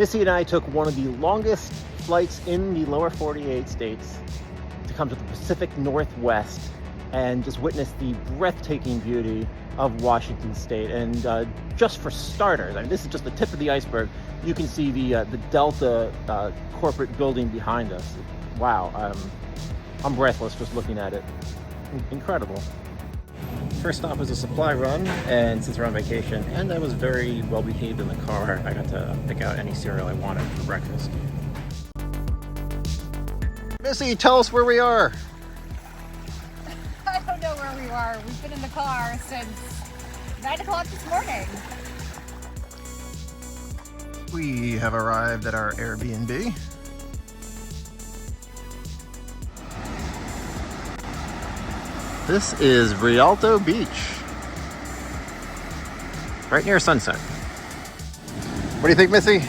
Missy and I took one of the longest flights in the lower 48 states to come to the Pacific Northwest and just witness the breathtaking beauty of Washington State. And just for starters, I mean, this is just the tip of the iceberg. You can see the Delta corporate building behind us. Wow, I'm breathless just looking at it. Incredible. First stop was a supply run, and since we're on vacation and I was very well behaved in the car, I got to pick out any cereal I wanted for breakfast. Missy, tell us where we are. I don't know where we are. We've been in the car since 9 o'clock this morning. We have arrived at our Airbnb. This is Rialto Beach, right near sunset. What do you think, Missy?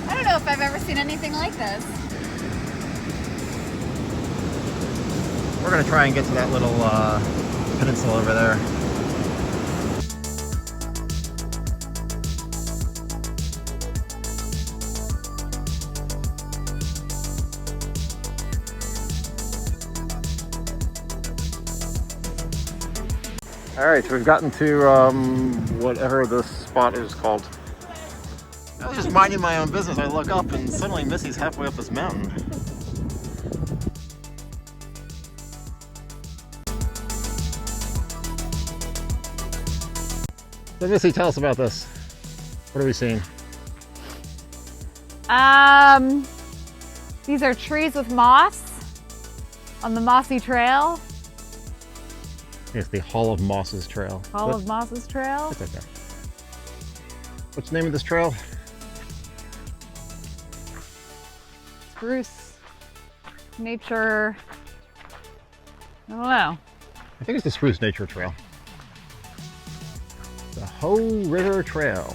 I don't know if I've ever seen anything like this. We're gonna try and get to that little peninsula over there. All right, so we've gotten to whatever this spot is called. I was just minding my own business. I look up and suddenly Missy's halfway up this mountain. So Missy, tell us about this. What are we seeing? These are trees with moss on the mossy trail. It's the Hall of Mosses Trail. Hall of Mosses Trail. It's okay. What's the name of this trail? Spruce. Nature. I don't know. I think it's the Spruce Nature Trail. The Hoh River Trail.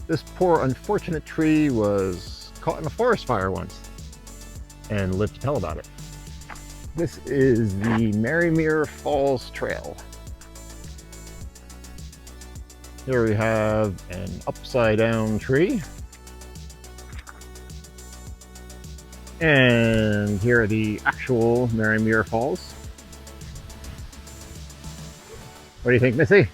This poor unfortunate tree was caught in a forest fire once and lived to tell about it. This is the Marymere Falls Trail. Here we have an upside down tree. And here are the actual Marymere Falls. What do you think, Missy?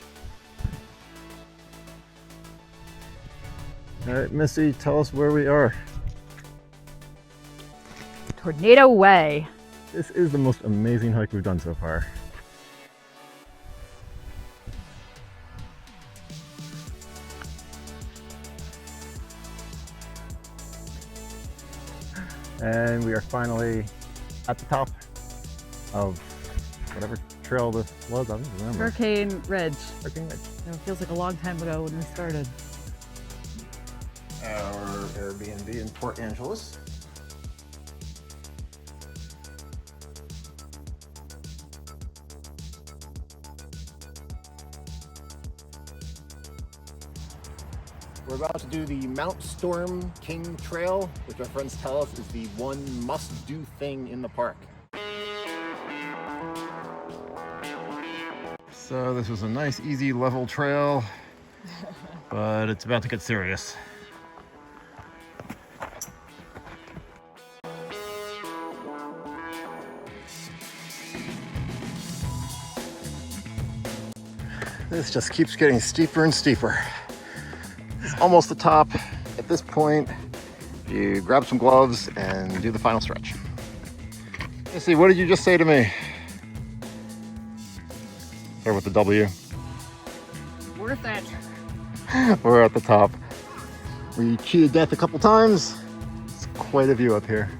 All right, Missy, tell us where we are. Tornado Way. This is the most amazing hike we've done so far. And we are finally at the top of whatever trail this was. I don't remember. Hurricane Ridge. Hurricane Ridge. It feels like a long time ago when we started. Our Airbnb in Port Angeles. We're about to do the Mount Storm King Trail, which our friends tell us is the one must-do thing in the park. So this was a nice, easy, level trail, but it's about to get serious. This just keeps getting steeper and steeper. It's almost the top. At this point, you grab some gloves and do the final stretch. Let's see, what did you just say to me? Start with the W. Worth it. We're at the top. We cheated death a couple times. It's quite a view up here.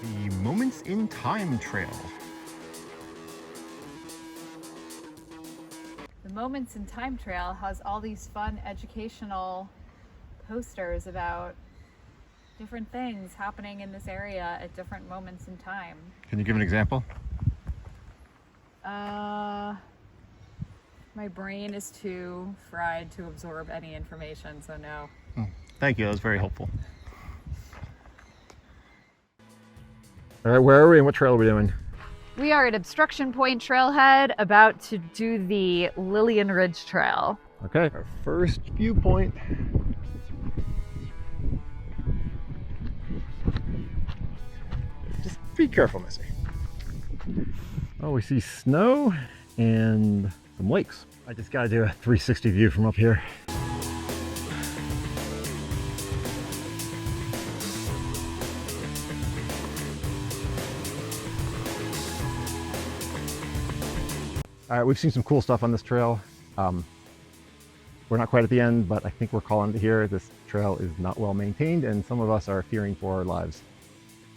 The Moments in Time Trail. The Moments in Time Trail has all these fun educational posters about different things happening in this area at different moments in time. Can you give an example? My brain is too fried to absorb any information, so no. Thank you, that was very helpful. All right, where are we and what trail are we doing? We are at Obstruction Point Trailhead, about to do the Lillian Ridge Trail. Okay, our first viewpoint. Just be careful, Missy. Oh, we see snow and some lakes. I just gotta do a 360 view from up here. All right, we've seen some cool stuff on this trail. We're not quite at the end, but I think we're calling it here. This trail is not well maintained, and some of us are fearing for our lives.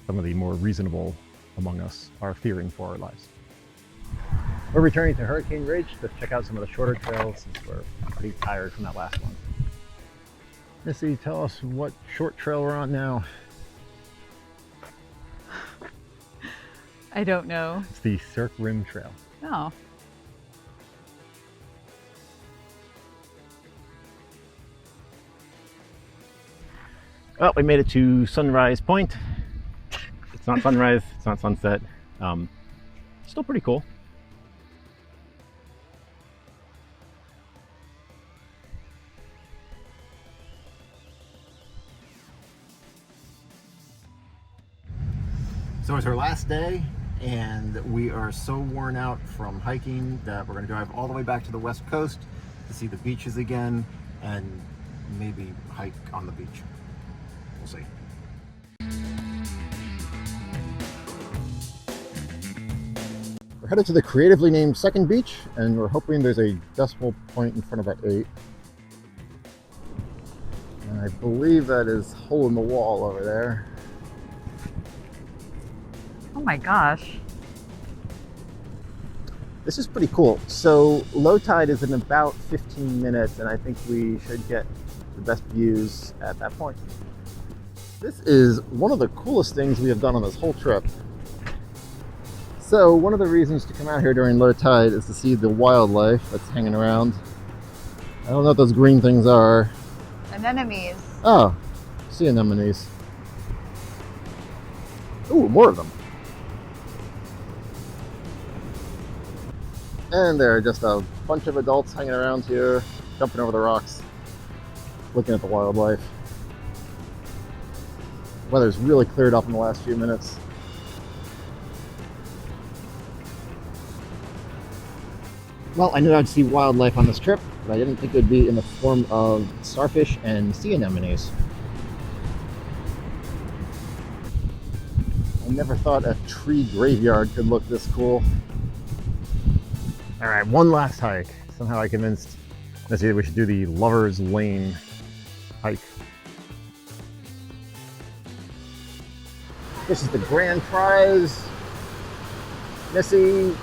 Some of the more reasonable among us are fearing for our lives. We're returning to Hurricane Ridge to check out some of the shorter trails since we're pretty tired from that last one. Missy, tell us what short trail we're on now. I don't know. It's the Cirque Rim Trail. Oh. Well, we made it to Sunrise Point. It's not sunrise, it's not sunset. Still pretty cool. So it's our last day, and we are so worn out from hiking that we're going to drive all the way back to the west coast to see the beaches again and maybe hike on the beach. We'll see. We're headed to the creatively named second beach, and we're hoping there's a decimal point in front of that 8. And I believe that is hole in the wall over there. Oh my gosh. This is pretty cool. So low tide is in about 15 minutes, and I think we should get the best views at that point. This is one of the coolest things we have done on this whole trip. So one of the reasons to come out here during low tide is to see the wildlife that's hanging around. I don't know what those green things are. Anemones. Oh, sea anemones. Ooh, more of them. And there are just a bunch of adults hanging around here, jumping over the rocks, looking at the wildlife. Weather's really cleared up in the last few minutes. Well, I knew I'd see wildlife on this trip, but I didn't think it would be in the form of starfish and sea anemones. I never thought a tree graveyard could look this cool. All right, one last hike. Somehow I convinced Missy we should do the Lover's Lane hike. This is the grand prize. Missy,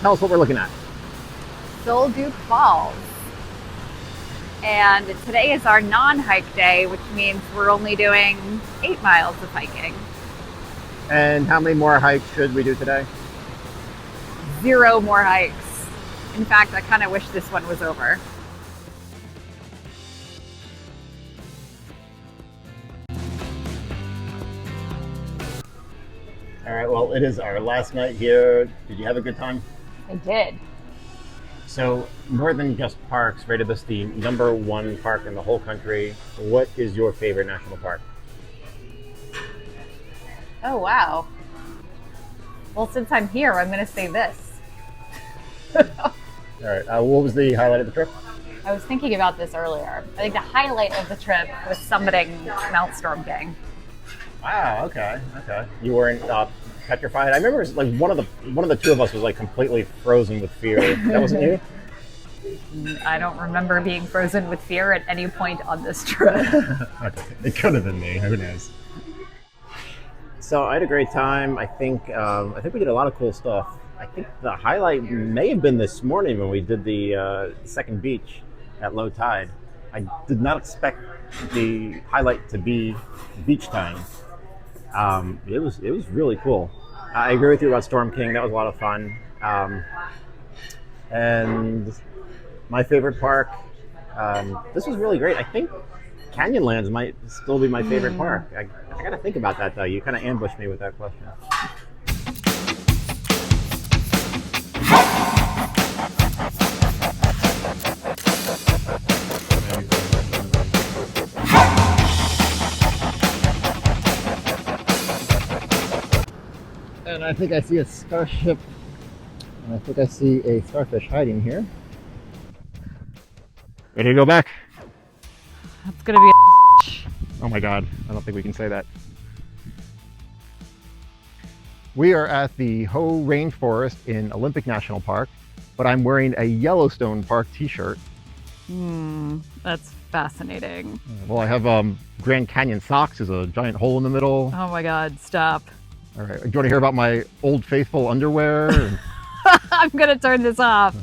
tell us what we're looking at. Soul Duke Falls. And today is our non-hike day, which means we're only doing 8 miles of hiking. And how many more hikes should we do today? 0 more hikes. In fact, I kind of wish this one was over. All right, well, it is our last night here. Did you have a good time? I did. So, more than just parks, rated this the #1 park in the whole country. What is your favorite national park? Oh, wow. Well, since I'm here, I'm going to say this. All right, what was the highlight of the trip? I was thinking about this earlier. I think the highlight of the trip was summiting Mount Storm King. Wow, okay. You weren't petrified? I remember like one of the two of us was like completely frozen with fear. That wasn't you? I don't remember being frozen with fear at any point on this trip. Okay. It could have been me. Who knows? So I had a great time. I think we did a lot of cool stuff. I think the highlight may have been this morning when we did the second beach at low tide. I did not expect the highlight to be beach time. It was really cool. I agree with you about Storm King. That was a lot of fun. And my favorite park, this was really great. I think Canyonlands might still be my favorite park. I gotta think about that though. You kind of ambushed me with that question. And I think I see a starship, and I think I see a starfish hiding here. Ready to go back? That's gonna be Oh my God, I don't think we can say that. We are at the Hoh Rainforest in Olympic National Park, but I'm wearing a Yellowstone Park t-shirt. That's fascinating. Well, I have Grand Canyon socks. There's a giant hole in the middle. Oh my God, stop. All right, do you want to hear about my Old Faithful underwear? I'm gonna turn this off.